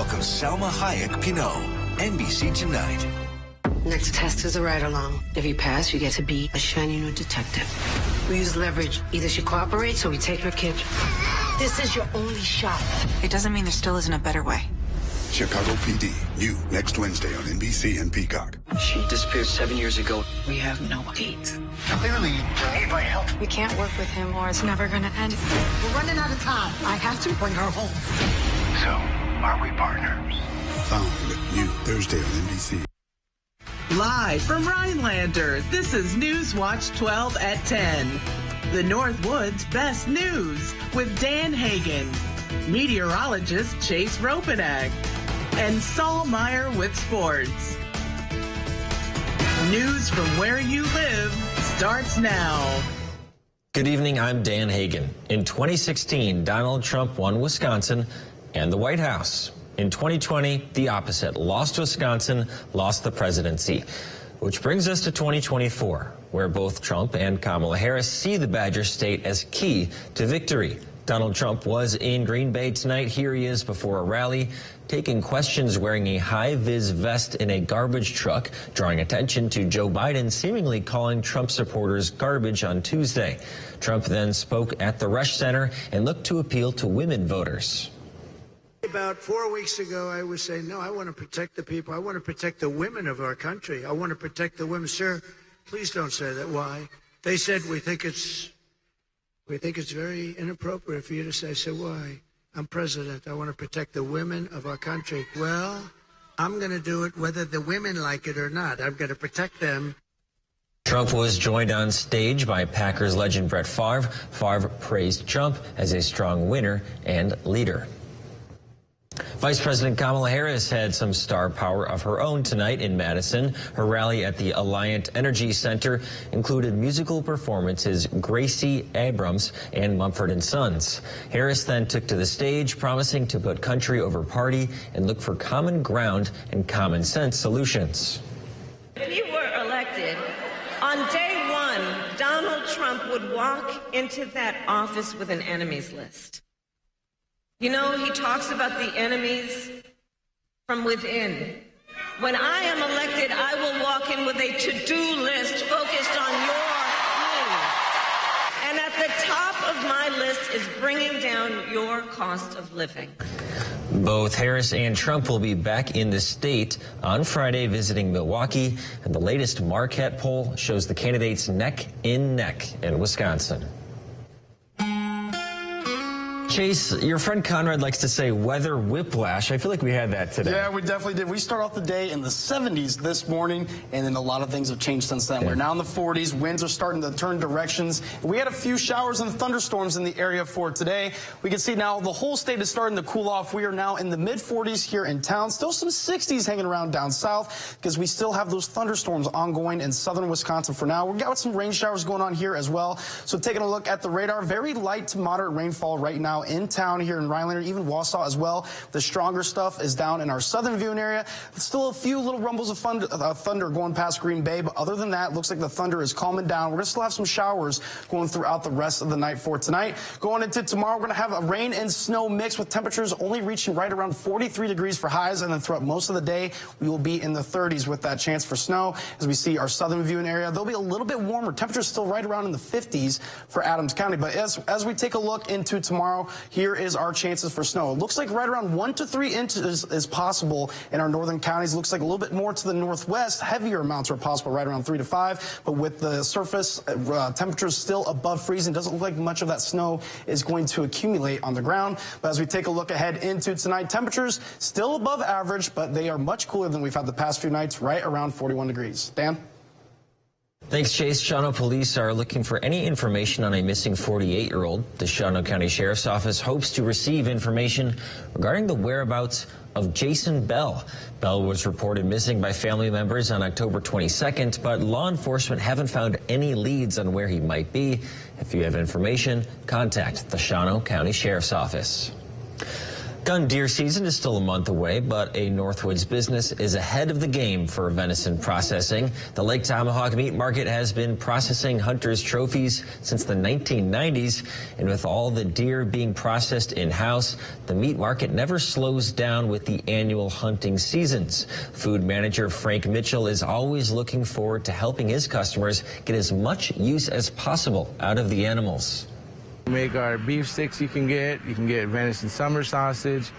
welcomes Salma Hayek Pinot, NBC Tonight. Next test is a ride-along. If you pass, you get to be a shiny new detective. We use leverage. Either she cooperates or we take her kid. This is your only shot. It doesn't mean there still isn't a better way. Chicago PD, new next Wednesday on NBC and Peacock. She disappeared 7 years ago. We have no leads. Clearly, you need my help. We can't work with him or it's never gonna end. We're running out of time. I have to bring her home. So, are we partners? Found new Thursday on NBC. Live from Rhinelander, this is News Watch 12 at 10. The Northwoods' best news with Dan Hagan, meteorologist Chase Ropanak, and Saul Meyer with sports. News from where you live starts now. Good evening, I'm Dan Hagan. In 2016, Donald Trump won Wisconsin and the White House. In 2020, the opposite. Lost Wisconsin, lost the presidency. Which brings us to 2024, where both Trump and Kamala Harris see the Badger State as key to victory. Donald Trump was in Green Bay tonight. Here he is before a rally, taking questions wearing a high-vis vest in a garbage truck, drawing attention to Joe Biden seemingly calling Trump supporters garbage on Tuesday. Trump then spoke at the Resch Center and looked to appeal to women voters. About 4 weeks ago, I was saying, no, I want to protect the people. I want to protect the women of our country. I want to protect the women. Sir, please don't say that. Why? They said, we think it's very inappropriate for you to say. So why? I'm president. I want to protect the women of our country. Well, I'm going to do it whether the women like it or not. I'm going to protect them. Trump was joined on stage by Packers legend Brett Favre. Favre praised Trump as a strong winner and leader. Vice President Kamala Harris had some star power of her own tonight in Madison. Her rally at the Alliant Energy Center included musical performances Gracie Abrams and Mumford & Sons. Harris then took to the stage, promising to put country over party and look for common ground and common sense solutions. If he were elected, on day one, Donald Trump would walk into that office with an enemies list. You know, he talks about the enemies from within. When I am elected, I will walk in with a to-do list focused on your needs. And at the top of my list is bringing down your cost of living. Both Harris and Trump will be back in the state on Friday visiting Milwaukee, and the latest Marquette poll shows the candidates neck in neck in Wisconsin. Chase, your friend Conrad likes to say weather whiplash. I feel like we had that today. Yeah, we definitely did. We start off the day in the 70s this morning, and then a lot of things have changed since then. Yeah. We're now in the 40s. Winds are starting to turn directions. We had a few showers and thunderstorms in the area for today. We can see now the whole state is starting to cool off. We are now in the mid-40s here in town. Still some 60s hanging around down south because we still have those thunderstorms ongoing in southern Wisconsin for now. We've got some rain showers going on here as well. So taking a look at the radar, very light to moderate rainfall right now in town here in Rhinelander, even Wausau as well. The stronger stuff is down in our southern viewing area. Still a few little rumbles of thunder going past Green Bay, but other than that, looks like the thunder is calming down. We're going to still have some showers going throughout the rest of the night for tonight. Going into tomorrow, we're going to have a rain and snow mix with temperatures only reaching right around 43 degrees for highs, and then throughout most of the day, we will be in the 30s with that chance for snow. As we see our southern viewing area, they'll be a little bit warmer. Temperatures still right around in the 50s for Adams County, but as we take a look into tomorrow, here is our chances for snow. It looks like right around 1 to 3 inches is possible in our northern counties. It looks like a little bit more to the northwest. Heavier amounts are possible, right around 3 to 5. But with the surface temperatures still above freezing, doesn't look like much of that snow is going to accumulate on the ground. But as we take a look ahead into tonight, temperatures still above average, but they are much cooler than we've had the past few nights, right around 41 degrees. Dan? Thanks, Chase. Shawano police are looking for any information on a missing 48-year-old. The Shawano County Sheriff's Office hopes to receive information regarding the whereabouts of Jason Bell. Bell was reported missing by family members on October 22nd, but law enforcement haven't found any leads on where he might be. If you have information, contact the Shawano County Sheriff's Office. Gun deer season is still a month away, but a Northwoods business is ahead of the game for venison processing. The Lake Tomahawk Meat Market has been processing hunters' trophies since the 1990s, and with all the deer being processed in-house, the meat market never slows down with the annual hunting seasons. Food manager Frank Mitchell is always looking forward to helping his customers get as much use as possible out of the animals. Make our beef sticks you can get venison summer sausage,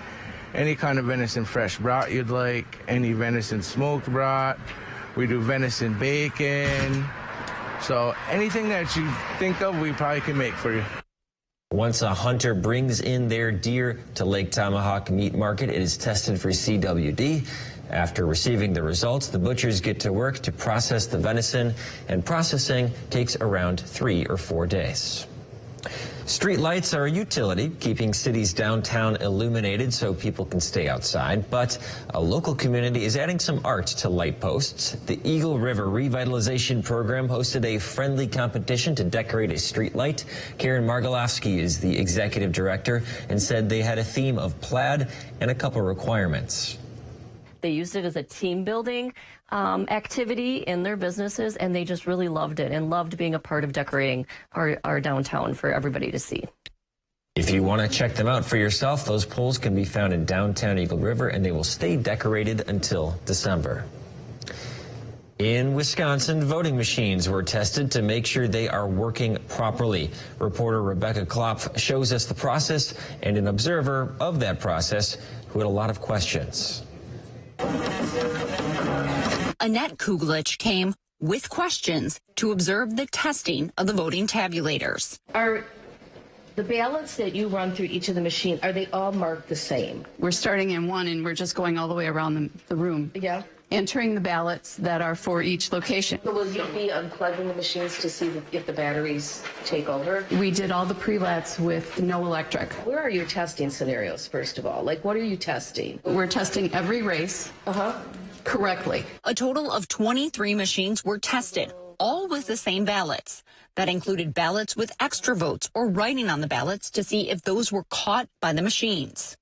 any kind of venison fresh brat you'd like, any venison smoked brat. We do venison bacon. So anything that you think of, we probably can make for you. Once a hunter brings in their deer to Lake Tomahawk Meat Market, it is tested for CWD. After receiving the results, the butchers get to work to process the venison, and processing takes around 3 or 4 days. Street lights are a utility, keeping cities downtown illuminated so people can stay outside. But a local community is adding some art to light posts. The Eagle River Revitalization Program hosted a friendly competition to decorate a street light. Karen Margolowski is the executive director and said they had a theme of plaid and a couple requirements. They used it as a team building activity in their businesses, and they just really loved it and loved being a part of decorating our downtown for everybody to see. If you want to check them out for yourself, those poles can be found in downtown Eagle River, and they will stay decorated until December. In Wisconsin, voting machines were tested to make sure they are working properly. Reporter Rebecca Klopf shows us the process and an observer of that process who had a lot of questions. Annette Kuglich came with questions to observe the testing of the voting tabulators. Are the ballots that you run through each of the machines, are they all marked the same? We're starting in one and we're just going all the way around the room. Yeah. Entering the ballots that are for each location. So will you be unplugging the machines to see if the batteries take over? We did all the pre-lets with no electric. Where are your testing scenarios, first of all? Like, what are you testing? We're testing every race correctly. A total of 23 machines were tested, all with the same ballots. That included ballots with extra votes or writing on the ballots to see if those were caught by the machines.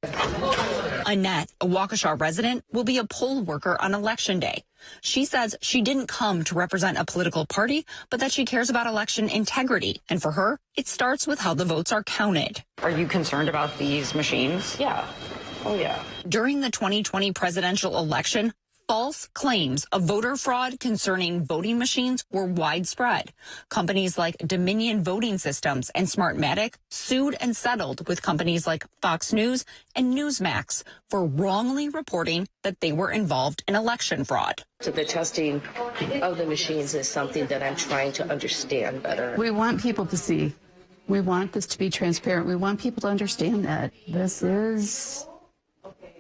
Annette, a Waukesha resident, will be a poll worker on Election Day. She says she didn't come to represent a political party, but that she cares about election integrity. And for her, it starts with how the votes are counted. Are you concerned about these machines? Yeah. Oh, yeah. During the 2020 presidential election, false claims of voter fraud concerning voting machines were widespread. Companies like Dominion Voting Systems and Smartmatic sued and settled with companies like Fox News and Newsmax for wrongly reporting that they were involved in election fraud. So the testing of the machines is something that I'm trying to understand better. We want people to see. We want this to be transparent. We want people to understand that this is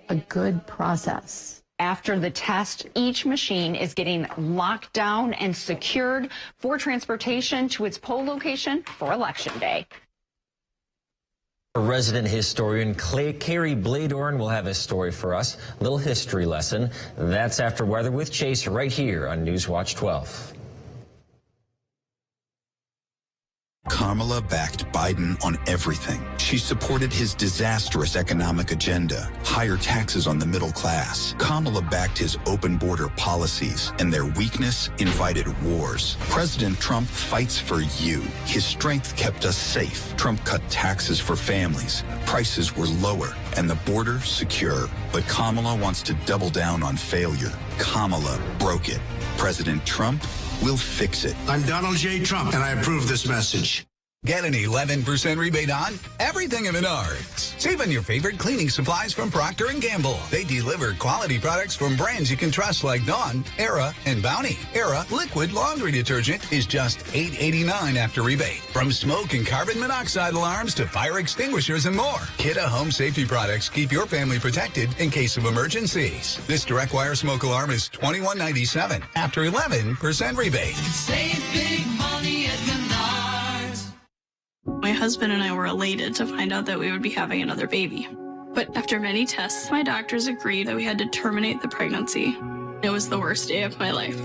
a good process. After the test, each machine is getting locked down and secured for transportation to its poll location for Election Day. Resident historian Carrie Bladorn will have a story for us, a little history lesson. That's after weather with Chase right here on Newswatch 12. Kamala backed Biden on everything. She supported his disastrous economic agenda, higher taxes on the middle class. Kamala backed his open border policies, and their weakness invited wars. President Trump fights for you. His strength kept us safe. Trump cut taxes for families. Prices were lower, and the border secure. But Kamala wants to double down on failure. Kamala broke it. President Trump will fix it. I'm Donald J. Trump, and I approve this message. Get an 11% rebate on everything at Menards. Save on your favorite cleaning supplies from Procter & Gamble. They deliver quality products from brands you can trust like Dawn, Era, and Bounty. Era liquid laundry detergent is just $8.89 after rebate. From smoke and carbon monoxide alarms to fire extinguishers and more. Kidde home safety products keep your family protected in case of emergencies. This direct wire smoke alarm is $21.97 after 11% rebate. Save big money at Menards. My husband and I were elated to find out that we would be having another baby. But after many tests, my doctors agreed that we had to terminate the pregnancy. It was the worst day of my life.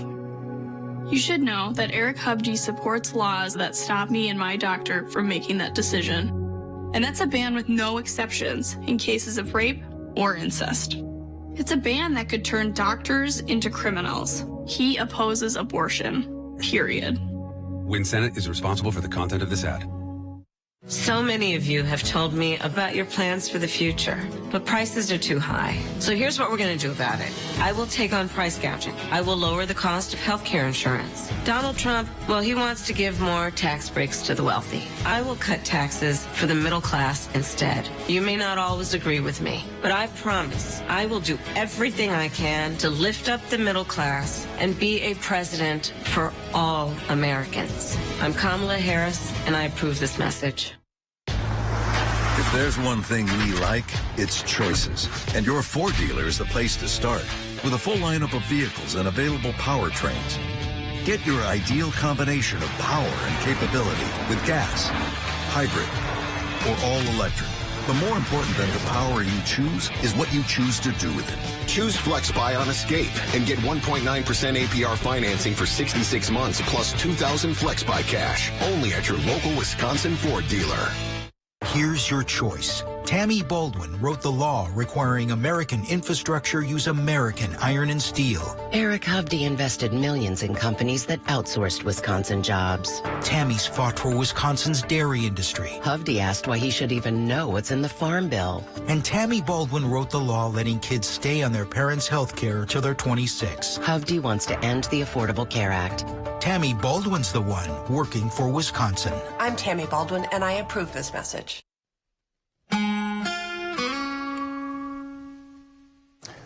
You should know that Eric Hubdy supports laws that stop me and my doctor from making that decision. And that's a ban with no exceptions in cases of rape or incest. It's a ban that could turn doctors into criminals. He opposes abortion, period. Win Senate is responsible for the content of this ad. So many of you have told me about your plans for the future, but prices are too high. So here's what we're going to do about it. I will take on price gouging. I will lower the cost of health care insurance. Donald Trump, well, he wants to give more tax breaks to the wealthy. I will cut taxes for the middle class instead. You may not always agree with me, but I promise I will do everything I can to lift up the middle class and be a president for all Americans. I'm Kamala Harris, and I approve this message. If there's one thing we like, it's choices. And your Ford dealer is the place to start. With a full lineup of vehicles and available powertrains. Get your ideal combination of power and capability with gas, hybrid, or all electric. But more important than the power you choose is what you choose to do with it. Choose FlexBuy on Escape and get 1.9% APR financing for 66 months plus $2,000 FlexBuy cash. Only at your local Wisconsin Ford dealer. Here's your choice. Tammy Baldwin wrote the law requiring American infrastructure use American iron and steel. Eric Hovde invested millions in companies that outsourced Wisconsin jobs. Tammy's fought for Wisconsin's dairy industry. Hovde asked why he should even know what's in the Farm Bill. And Tammy Baldwin wrote the law letting kids stay on their parents' health care till they're 26. Hovde wants to end the Affordable Care Act. Tammy Baldwin's the one working for Wisconsin. I'm Tammy Baldwin, and I approve this message.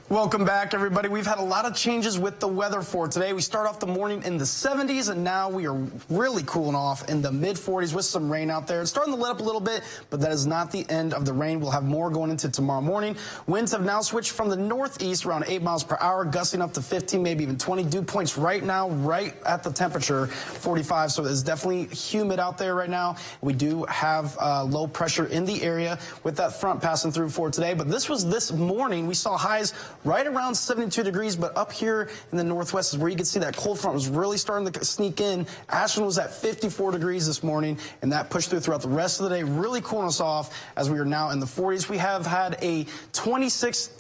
Welcome back, everybody. We've had a lot of changes with the weather for today. We start off the morning in the 70s, and now we are really cooling off in the mid-40s with some rain out there. It's starting to let up a little bit, but that is not the end of the rain. We'll have more going into tomorrow morning. Winds have now switched from the northeast around 8 miles per hour, gusting up to 15, maybe even 20. Dew points right now, right at the temperature, 45. So it's definitely humid out there right now. We do have low pressure in the area with that front passing through for today. But this was this morning. We saw highs right around 72 degrees, but up here in the northwest is where you can see that cold front was really starting to sneak in. Ashland was at 54 degrees this morning, and that pushed through throughout the rest of the day, really cooling us off as we are now in the 40s. We have had a 26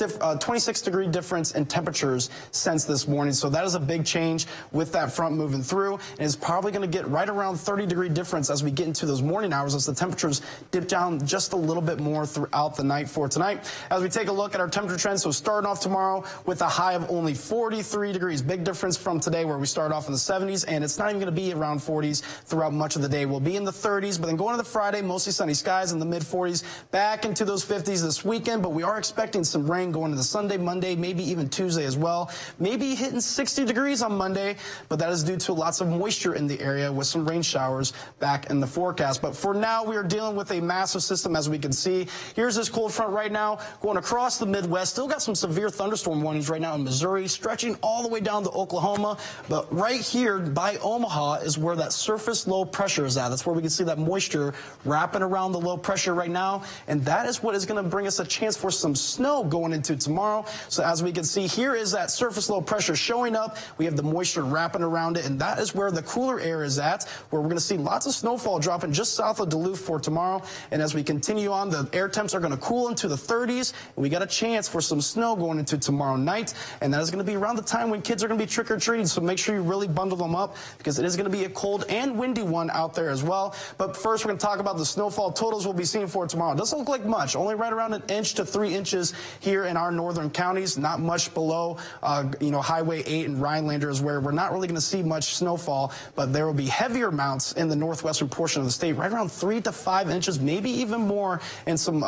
degree difference in temperatures since this morning, so that is a big change with that front moving through, and it's probably going to get right around 30-degree difference as we get into those morning hours as the temperatures dip down just a little bit more throughout the night for tonight. As we take a look at our temperature trends, so starting off tomorrow with a high of only 43 degrees. Big difference from today where we start off in the 70s, and it's not even going to be around 40s throughout much of the day. We'll be in the 30s, but then going to the Friday, mostly sunny skies in the mid-40s, back into those 50s this weekend, but we are expecting some rain going into Sunday, Monday, maybe even Tuesday as well. Maybe hitting 60 degrees on Monday, but that is due to lots of moisture in the area with some rain showers back in the forecast. But for now, we are dealing with a massive system, as we can see. Here's this cold front right now going across the Midwest. Still got some severe thunderstorm warnings right now in Missouri, stretching all the way down to Oklahoma. But right here by Omaha is where that surface low pressure is at. That's where we can see that moisture wrapping around the low pressure right now. And that is what is going to bring us a chance for some snow going into tomorrow. So as we can see, here is that surface low pressure showing up. We have the moisture wrapping around it, and that is where the cooler air is at, where we're going to see lots of snowfall dropping just south of Duluth for tomorrow. And as we continue on, the air temps are going to cool into the 30s. And we got a chance for some snow going into tomorrow night, and that is going to be around the time when kids are going to be trick-or-treating, so make sure you really bundle them up because it is going to be a cold and windy one out there as well. But first, we're going to talk about the snowfall totals we'll be seeing for tomorrow. It doesn't look like much, only right around 1 inch to 3 inches here in our northern counties, not much below, Highway 8 and Rhinelander is where we're not really going to see much snowfall, but there will be heavier amounts in the northwestern portion of the state, right around 3 to 5 inches, maybe even more in some,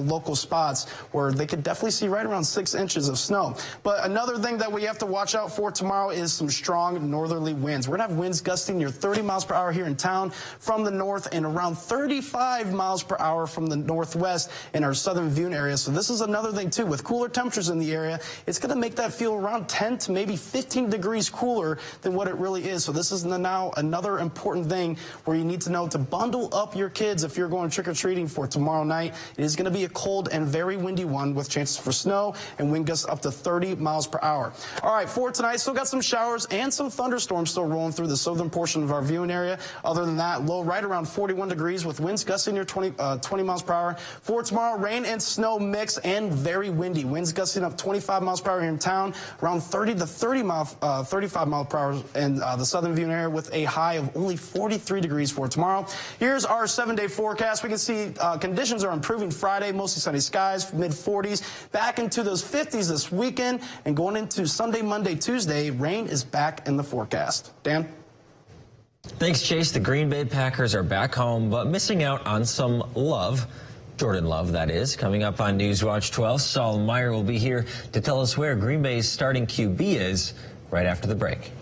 local spots where they could definitely see right around 6 inches of snow. But another thing that we have to watch out for tomorrow is some strong northerly winds. We're going to have winds gusting near 30 miles per hour here in town from the north and around 35 miles per hour from the northwest in our southern Vune area. So this is another thing, too. With cooler temperatures in the area, it's going to make that feel around 10 to maybe 15 degrees cooler than what it really is. So this is now another important thing where you need to know to bundle up your kids if you're going trick-or-treating for tomorrow night. It is going to be a cold and very windy one with chances for snow and wind gusts just up to 30 miles per hour. All right, for tonight, still got some showers and some thunderstorms still rolling through the southern portion of our viewing area. Other than that, low right around 41 degrees with winds gusting near 20 miles per hour. For tomorrow, rain and snow mix and very windy. Winds gusting up 25 miles per hour here in town, around 30 to 35 miles per hour in the southern viewing area with a high of only 43 degrees for tomorrow. Here's our 7-day forecast. We can see conditions are improving Friday, mostly sunny skies, mid-40s, back into those 50s this weekend, and going into Sunday, Monday, Tuesday, rain is back in the forecast. Dan? Thanks, Chase. The Green Bay Packers are back home, but missing out on some love. Jordan Love, that is. Coming up on Newswatch 12, Saul Meyer will be here to tell us where Green Bay's starting QB is right after the break.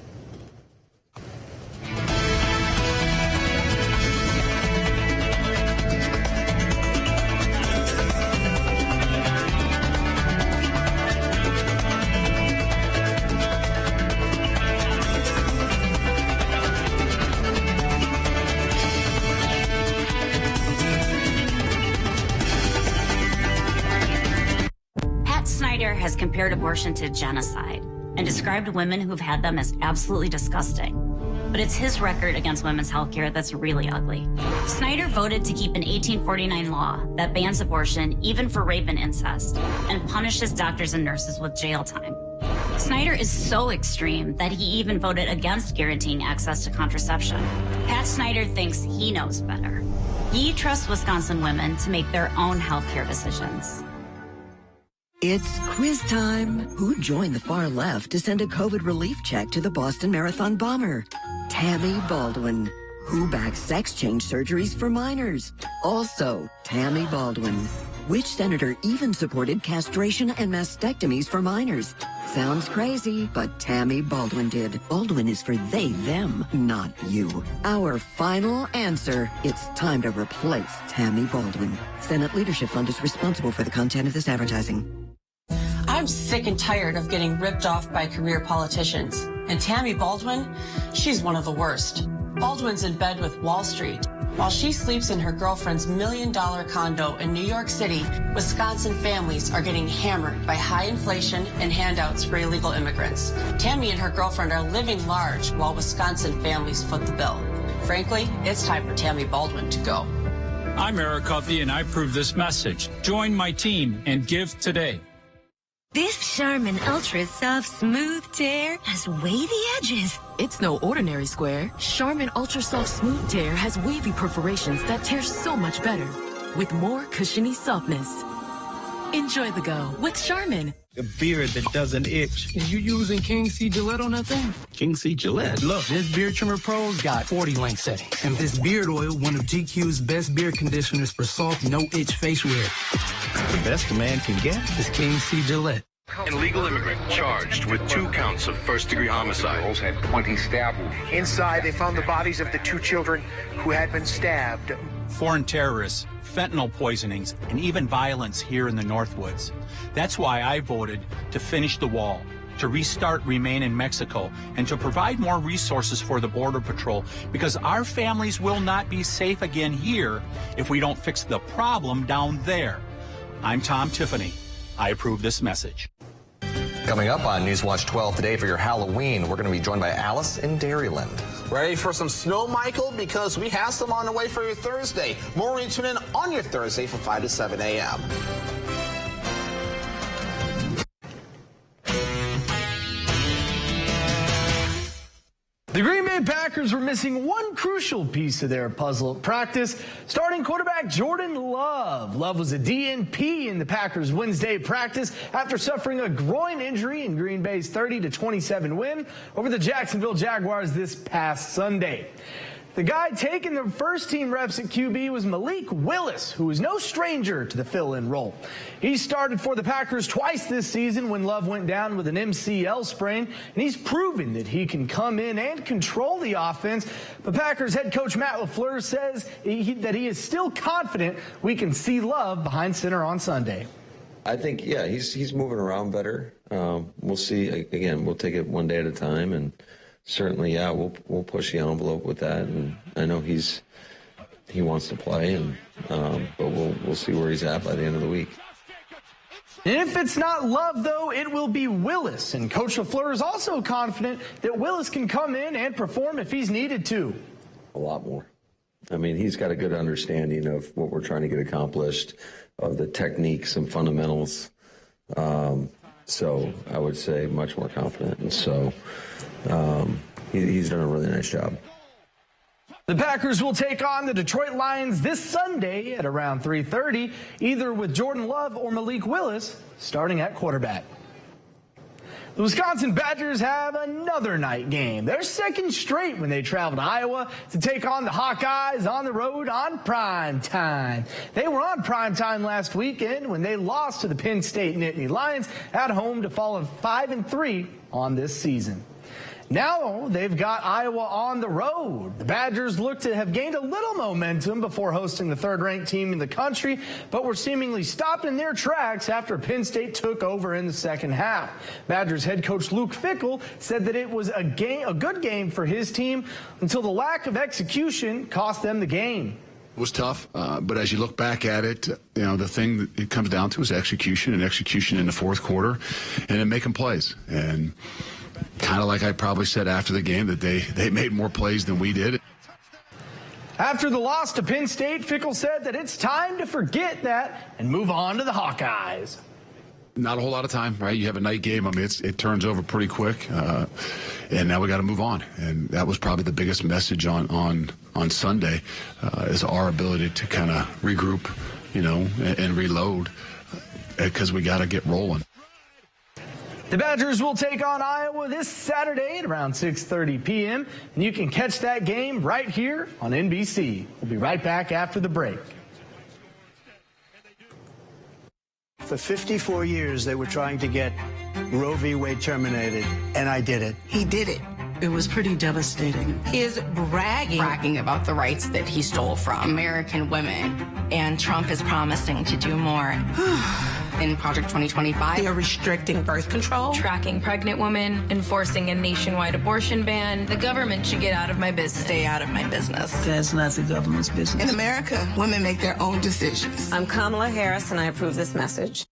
Has compared abortion to genocide and described women who've had them as absolutely disgusting. But it's his record against women's health care that's really ugly. Snyder voted to keep an 1849 law that bans abortion even for rape and incest and punishes doctors and nurses with jail time. Snyder is so extreme that he even voted against guaranteeing access to contraception. Pat Snyder thinks he knows better. He trusts Wisconsin women to make their own health care decisions. It's quiz time. Who joined the far left to send a COVID relief check to the Boston Marathon bomber? Tammy Baldwin. Who backs sex change surgeries for minors? Also, Tammy Baldwin. Which senator even supported castration and mastectomies for minors? Sounds crazy, but Tammy Baldwin did. Baldwin is for they, them, not you. Our final answer, it's time to replace Tammy Baldwin. Senate Leadership Fund is responsible for the content of this advertising. I'm sick and tired of getting ripped off by career politicians. And Tammy Baldwin, she's one of the worst. Baldwin's in bed with Wall Street. While she sleeps in her girlfriend's $1 million condo in New York City, Wisconsin families are getting hammered by high inflation and handouts for illegal immigrants. Tammy and her girlfriend are living large while Wisconsin families foot the bill. Frankly, it's time for Tammy Baldwin to go. I'm Eric Huffey, and I approve this message. Join my team and give today. This Charmin Ultra Soft Smooth Tear has wavy edges. It's no ordinary square. Charmin Ultra Soft Smooth Tear has wavy perforations that tear so much better, with more cushiony softness. Enjoy the go with Charmin. A beard that doesn't itch. Is you using King C Gillette on that thing? King C Gillette? Look, this Beard Trimmer Pro's got 40 length settings. And this beard oil, one of GQ's best beard conditioners for soft, no-itch face wear. The best a man can get is King C Gillette. An illegal immigrant charged with 2 counts of first-degree homicide. Girls had 20 stab wounds. Inside, they found the bodies of the 2 children who had been stabbed. Foreign terrorists, fentanyl poisonings, and even violence here in the Northwoods. That's why I voted to finish the wall, to restart Remain in Mexico, and to provide more resources for the Border Patrol, because our families will not be safe again here if we don't fix the problem down there. I'm Tom Tiffany. I approve this message. Coming up on Newswatch 12 today for your Halloween, we're going to be joined by Alice in Dairyland. Ready for some snow, Michael? Because we have some on the way for your Thursday. More when you tune in on your Thursday from 5 to 7 a.m. The Green Bay Packers were missing one crucial piece of their puzzle at practice, starting quarterback Jordan Love. Love was a DNP in the Packers' Wednesday practice after suffering a groin injury in Green Bay's 30-27 win over the Jacksonville Jaguars this past Sunday. The guy taking the first team reps at QB was Malik Willis, who is no stranger to the fill-in role. He started for the Packers twice this season when Love went down with an MCL sprain, and he's proven that he can come in and control the offense. But Packers head coach Matt LaFleur says that he is still confident we can see Love behind center on Sunday. I think, yeah, he's moving around better. We'll see. Again, we'll take it one day at a time, and certainly, yeah, we'll push the envelope with that, and I know he wants to play, and but we'll see where he's at by the end of the week. And if it's not Love, though, it will be Willis. And Coach LaFleur is also confident that Willis can come in and perform if he's needed to. A lot more. I mean, he's got a good understanding of what we're trying to get accomplished, of the techniques and fundamentals. So I would say much more confident. And so he's done a really nice job. The Packers will take on the Detroit Lions this Sunday at around 3:30, either with Jordan Love or Malik Willis starting at quarterback. The Wisconsin Badgers have another night game. Their second straight when they travel to Iowa to take on the Hawkeyes on the road on prime time. They were on prime time last weekend when they lost to the Penn State Nittany Lions at home to fall 5-3 on this season. Now they've got Iowa on the road. The Badgers look to have gained a little momentum before hosting the third-ranked team in the country, but were seemingly stopped in their tracks after Penn State took over in the second half. Badgers head coach Luke Fickell said that it was a good game for his team until the lack of execution cost them the game. It was tough, but as you look back at it, the thing that it comes down to is execution, and execution in the fourth quarter, and then making plays. And kind of like I probably said after the game, that they made more plays than we did. After the loss to Penn State, Fickell said that it's time to forget that and move on to the Hawkeyes. Not a whole lot of time, right? You have a night game. I mean, it turns over pretty quick, and now we got to move on. And that was probably the biggest message on Sunday, is our ability to kind of regroup, and reload, because we got to get rolling. The Badgers will take on Iowa this Saturday at around 6:30 p.m., and you can catch that game right here on NBC. We'll be right back after the break. For 54 years, they were trying to get Roe v. Wade terminated, and I did it. He did it. It was pretty devastating. He is bragging about the rights that he stole from American women. And Trump is promising to do more. In Project 2025. They are restricting birth control, tracking pregnant women, enforcing a nationwide abortion ban. The government should get out of my business. Stay out of my business. That's not the government's business. In America, women make their own decisions. I'm Kamala Harris, and I approve this message.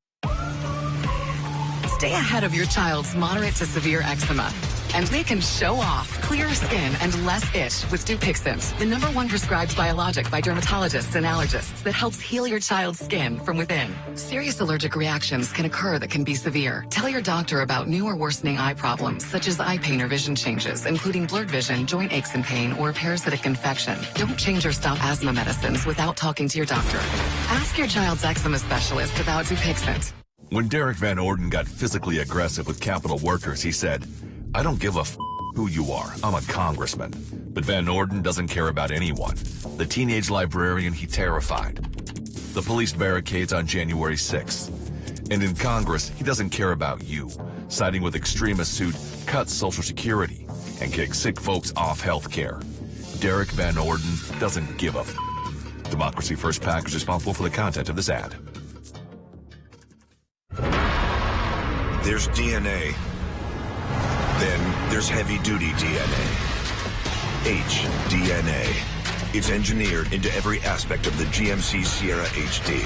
Stay ahead of your child's moderate to severe eczema. And they can show off clearer skin and less itch with Dupixent, the #1 prescribed biologic by dermatologists and allergists that helps heal your child's skin from within. Serious allergic reactions can occur that can be severe. Tell your doctor about new or worsening eye problems, such as eye pain or vision changes, including blurred vision, joint aches and pain, or parasitic infection. Don't change or stop asthma medicines without talking to your doctor. Ask your child's eczema specialist about Dupixent. When Derek Van Orden got physically aggressive with Capitol workers, he said, "I don't give a who you are. I'm a congressman." But Van Orden doesn't care about anyone. The teenage librarian he terrified. The police barricades on January 6th. And in Congress, he doesn't care about you, siding with extremists who'd cut Social Security and kick sick folks off health care. Derek Van Orden doesn't give a Democracy First PAC is responsible for the content of this ad. There's DNA. Then there's heavy-duty DNA. HDNA. It's engineered into every aspect of the GMC Sierra HD.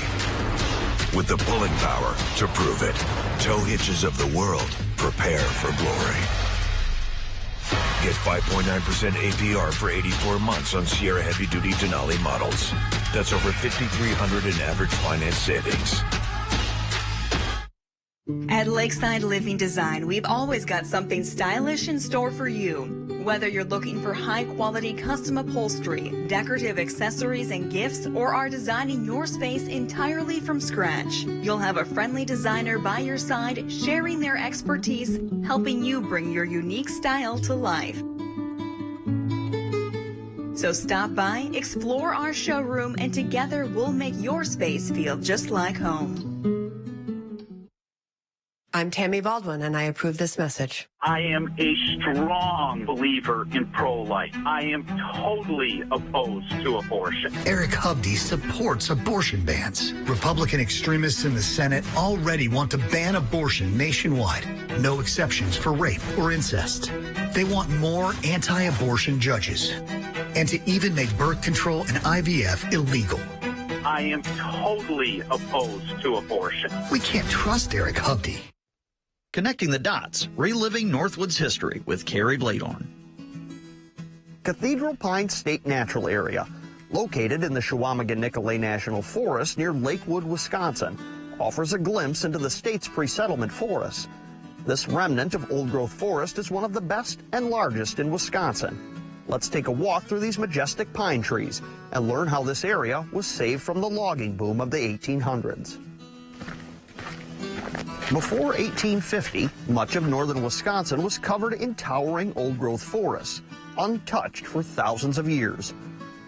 With the pulling power to prove it. Tow hitches of the world, prepare for glory. Get 5.9% APR for 84 months on Sierra heavy-duty Denali models. That's over $5,300 in average finance savings. At Lakeside Living Design, we've always got something stylish in store for you. Whether you're looking for high-quality custom upholstery, decorative accessories and gifts, or are designing your space entirely from scratch, you'll have a friendly designer by your side, sharing their expertise, helping you bring your unique style to life. So stop by, explore our showroom, and together we'll make your space feel just like home. I'm Tammy Baldwin, and I approve this message. I am a strong believer in pro-life. I am totally opposed to abortion. Eric Hovde supports abortion bans. Republican extremists in the Senate already want to ban abortion nationwide. No exceptions for rape or incest. They want more anti-abortion judges and to even make birth control and IVF illegal. I am totally opposed to abortion. We can't trust Eric Hovde. Connecting the dots, reliving Northwood's history with Carrie Bladorn. Cathedral Pines State Natural Area, located in the Chequamegon-Nicolet National Forest near Lakewood, Wisconsin, offers a glimpse into the state's pre-settlement forests. This remnant of old-growth forest is one of the best and largest in Wisconsin. Let's take a walk through these majestic pine trees and learn how this area was saved from the logging boom of the 1800s. Before 1850, much of northern Wisconsin was covered in towering old-growth forests, untouched for thousands of years.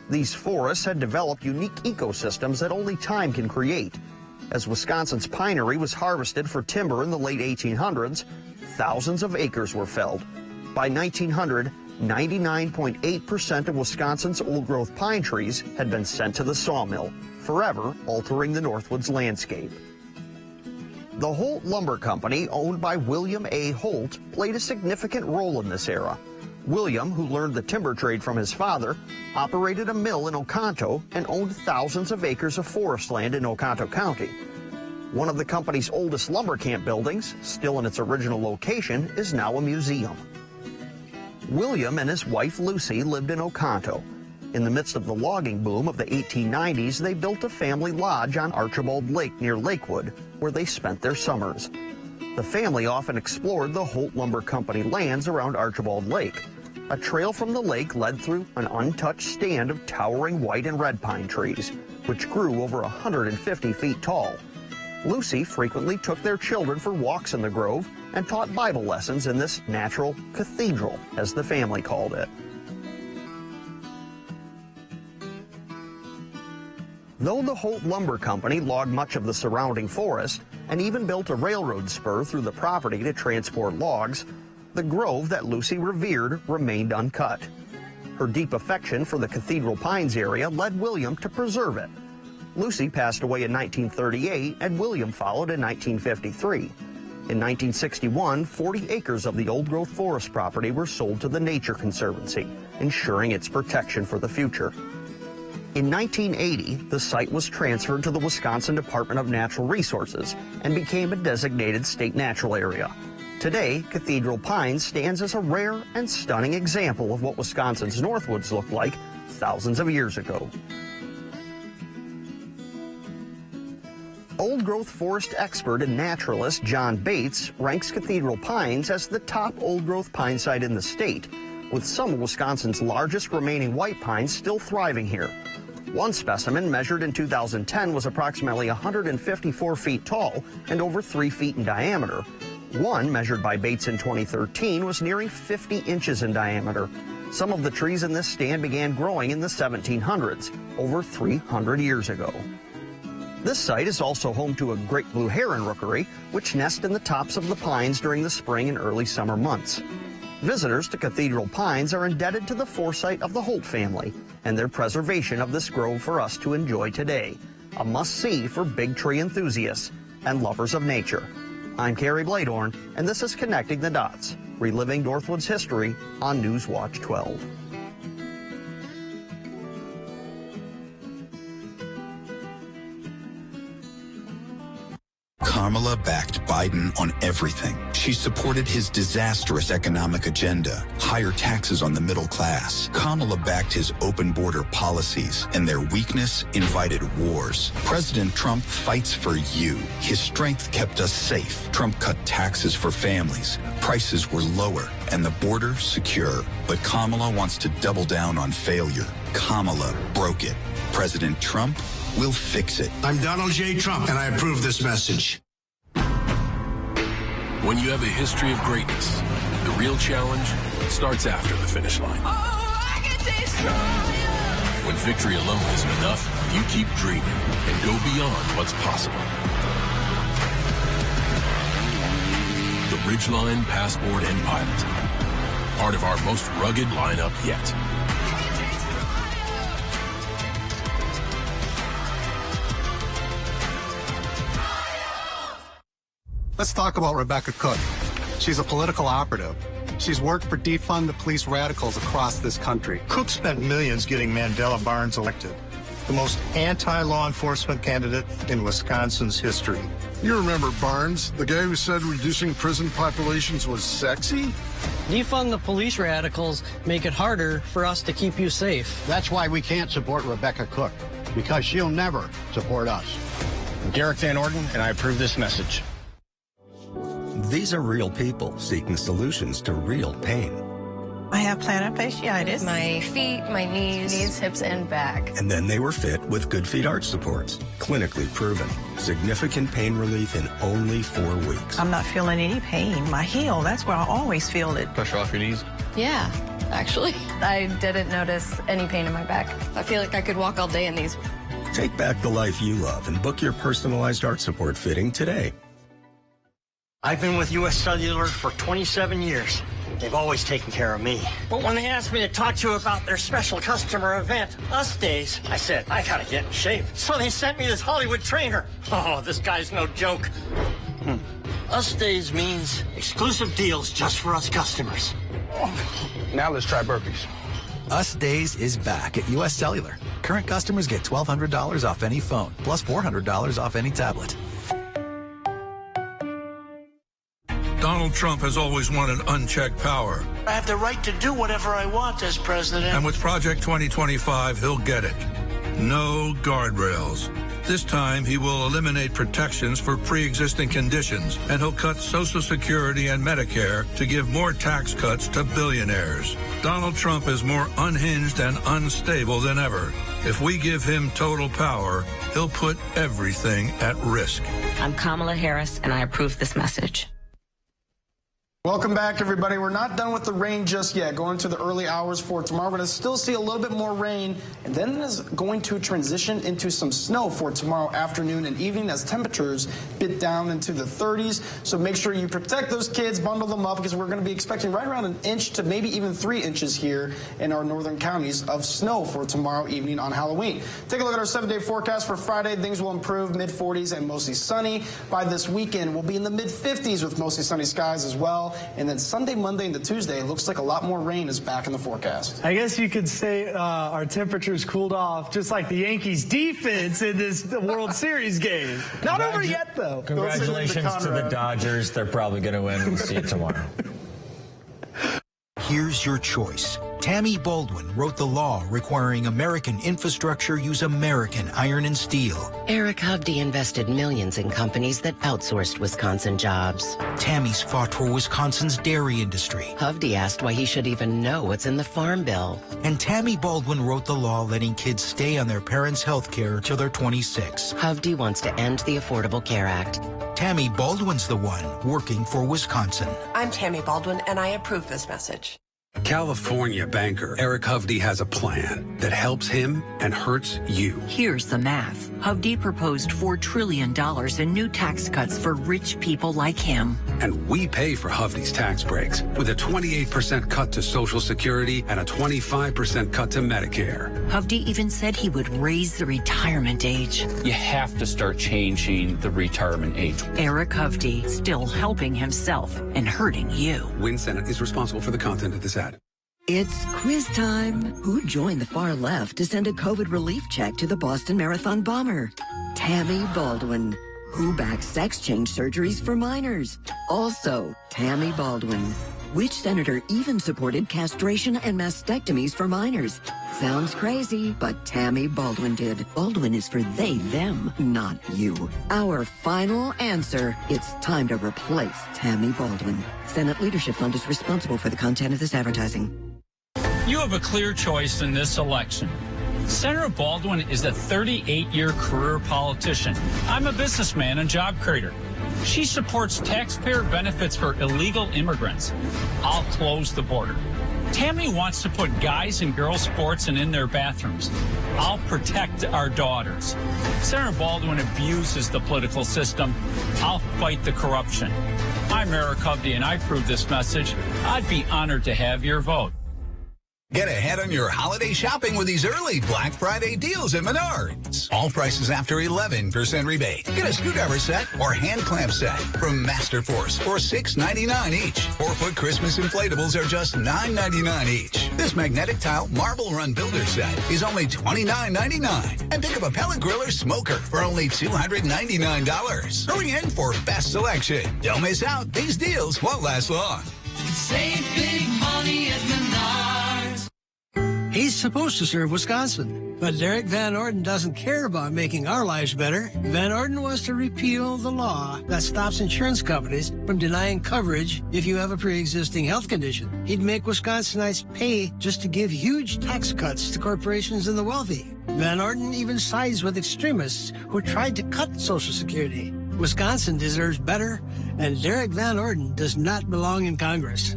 These forests had developed unique ecosystems that only time can create. As Wisconsin's pinery was harvested for timber in the late 1800s, thousands of acres were felled. By 1900, 99.8% of Wisconsin's old-growth pine trees had been sent to the sawmill, forever altering the Northwoods landscape. The Holt Lumber Company, owned by William A. Holt, played a significant role in this era. William, who learned the timber trade from his father, operated a mill in Oconto and owned thousands of acres of forest land in Oconto County. One of the company's oldest lumber camp buildings, still in its original location, is now a museum. William and his wife Lucy lived in Oconto. In the midst of the logging boom of the 1890s, they built a family lodge on Archibald Lake near Lakewood, where they spent their summers. The family often explored the Holt Lumber Company lands around Archibald Lake. A trail from the lake led through an untouched stand of towering white and red pine trees, which grew over 150 feet tall. Lucy frequently took their children for walks in the grove and taught Bible lessons in this natural cathedral, as the family called it. Though the Holt Lumber Company logged much of the surrounding forest and even built a railroad spur through the property to transport logs, the grove that Lucy revered remained uncut. Her deep affection for the Cathedral Pines area led William to preserve it. Lucy passed away in 1938 and William followed in 1953. In 1961, 40 acres of the old-growth forest property were sold to the Nature Conservancy, ensuring its protection for the future. In 1980, the site was transferred to the Wisconsin Department of Natural Resources and became a designated state natural area. Today, Cathedral Pines stands as a rare and stunning example of what Wisconsin's Northwoods looked like thousands of years ago. Old-growth forest expert and naturalist John Bates ranks Cathedral Pines as the top old-growth pine site in the state, with some of Wisconsin's largest remaining white pines still thriving here. One specimen measured in 2010 was approximately 154 feet tall and over 3 feet in diameter. One measured by Bates in 2013 was nearing 50 inches in diameter. Some of the trees in this stand began growing in the 1700s, over 300 years ago. This site is also home to a great blue heron rookery, which nest in the tops of the pines during the spring and early summer months. Visitors to Cathedral Pines are indebted to the foresight of the Holt family and their preservation of this grove for us to enjoy today, a must-see for big tree enthusiasts and lovers of nature. I'm Carrie Bladorn, and this is Connecting the Dots, reliving Northwood's history on Newswatch 12. Kamala backed Biden on everything. She supported his disastrous economic agenda, higher taxes on the middle class. Kamala backed his open border policies, and their weakness invited wars. President Trump fights for you. His strength kept us safe. Trump cut taxes for families. Prices were lower, and the border secure. But Kamala wants to double down on failure. Kamala broke it. President Trump will fix it. I'm Donald J. Trump, and I approve this message. When you have a history of greatness, the real challenge starts after the finish line. I can taste When victory alone isn't enough, you keep dreaming and go beyond what's possible. The Ridgeline, Passport, and Pilot. Part of our most rugged lineup yet. Let's talk about Rebecca Cook. She's a political operative. She's worked for defund the police radicals across this country. Cook spent millions getting Mandela Barnes elected. the most anti-law enforcement candidate in Wisconsin's history. You remember Barnes, the guy who said reducing prison populations was sexy? Defund the police radicals, make it harder for us to keep you safe. That's why we can't support Rebecca Cook, because she'll never support us. I'm Garrick Van Orden, and I approve this message. These are real people seeking solutions to real pain. I have plantar fasciitis. My feet, my knees, hips, and back. And then they were fit with Good Feet arch supports. Clinically proven. Significant pain relief in only 4 weeks. I'm not feeling any pain. My heel, that's where I always feel it. Pressure off your knees? Yeah, actually. I didn't notice any pain in my back. I feel like I could walk all day in these. Take back the life you love and book your personalized arch support fitting today. I've been with U.S. Cellular for 27 years. They've always taken care of me. But when they asked me to talk to you about their special customer event, Us Days, I said, I gotta get in shape. So they sent me this Hollywood trainer. Oh, this guy's no joke. Us Days means exclusive deals just for us customers. Now let's try burpees. Us Days is back at U.S. Cellular. Current customers get $1,200 off any phone, plus $400 off any tablet. Donald Trump has always wanted unchecked power. I have the right to do whatever I want as president. And with Project 2025, he'll get it. No guardrails. This time, he will eliminate protections for pre-existing conditions, and he'll cut Social Security and Medicare to give more tax cuts to billionaires. Donald Trump is more unhinged and unstable than ever. If we give him total power, he'll put everything at risk. I'm Kamala Harris, and I approve this message. Welcome back, everybody. We're not done with the rain just yet. Going into the early hours for tomorrow, we're going to still see a little bit more rain, and then it's going to transition into some snow for tomorrow afternoon and evening as temperatures bit down into the 30s. So make sure you protect those kids, bundle them up, because we're going to be expecting right around 1 inch to maybe even 3 inches here in our northern counties of snow for tomorrow evening on Halloween. Take a look at our 7-day forecast for Friday. Things will improve, mid-40s and mostly sunny. By this weekend, we'll be in the mid-50s with mostly sunny skies as well. And then Sunday, Monday, and the Tuesday, it looks like a lot more rain is back in the forecast. I guess you could say our temperatures cooled off just like the Yankees defense in this World Series game. Not over yet, though. Congratulations to the Dodgers. They're probably going to win. We'll see you tomorrow. Here's your choice. Tammy Baldwin wrote the law requiring American infrastructure use American iron and steel. Eric Hovde invested millions in companies that outsourced Wisconsin jobs. Tammy's fought for Wisconsin's dairy industry. Hovde asked why he should even know what's in the Farm Bill. And Tammy Baldwin wrote the law letting kids stay on their parents' health care till they're 26. Hovde wants to end the Affordable Care Act. Tammy Baldwin's the one working for Wisconsin. I'm Tammy Baldwin, and I approve this message. California banker Eric Hovde has a plan that helps him and hurts you. Here's the math. Hovde proposed $4 trillion in new tax cuts for rich people like him. And we pay for Hovde's tax breaks with a 28% cut to Social Security and a 25% cut to Medicare. Hovde even said he would raise the retirement age. You have to start changing the retirement age. Eric Hovde, still helping himself and hurting you. Win Senate is responsible for the content of this ad. It's quiz time. Who joined the far left to send a COVID relief check to the Boston Marathon bomber? Tammy Baldwin. Who backed sex change surgeries for minors? Also, Tammy Baldwin. Which senator even supported castration and mastectomies for minors? Sounds crazy, but Tammy Baldwin did. Baldwin is for they, them, not you. Our final answer, it's time to replace Tammy Baldwin. Senate Leadership Fund is responsible for the content of this advertising. You have a clear choice in this election. Senator Baldwin is a 38-year career politician. I'm a businessman and job creator. She supports taxpayer benefits for illegal immigrants. I'll close the border. Tammy wants to put guys and girls sports in their bathrooms. I'll protect our daughters. Senator Baldwin abuses the political system. I'll fight the corruption. I'm Eric Hovde, and I approve this message. I'd be honored to have your vote. Get ahead on your holiday shopping with these early Black Friday deals at Menards. All prices after 11% rebate. Get a screwdriver set or hand clamp set from Masterforce for $6.99 each. 4-foot Christmas inflatables are just $9.99 each. This magnetic tile marble run builder set is only $29.99. And pick up a pellet griller smoker for only $299. Hurry in for best selection. Don't miss out. These deals won't last long. Save big money at Menards. He's supposed to serve Wisconsin, but Derek Van Orden doesn't care about making our lives better. Van Orden wants to repeal the law that stops insurance companies from denying coverage if you have a pre-existing health condition. He'd make Wisconsinites pay just to give huge tax cuts to corporations and the wealthy. Van Orden even sides with extremists who tried to cut Social Security. Wisconsin deserves better, and Derek Van Orden does not belong in Congress.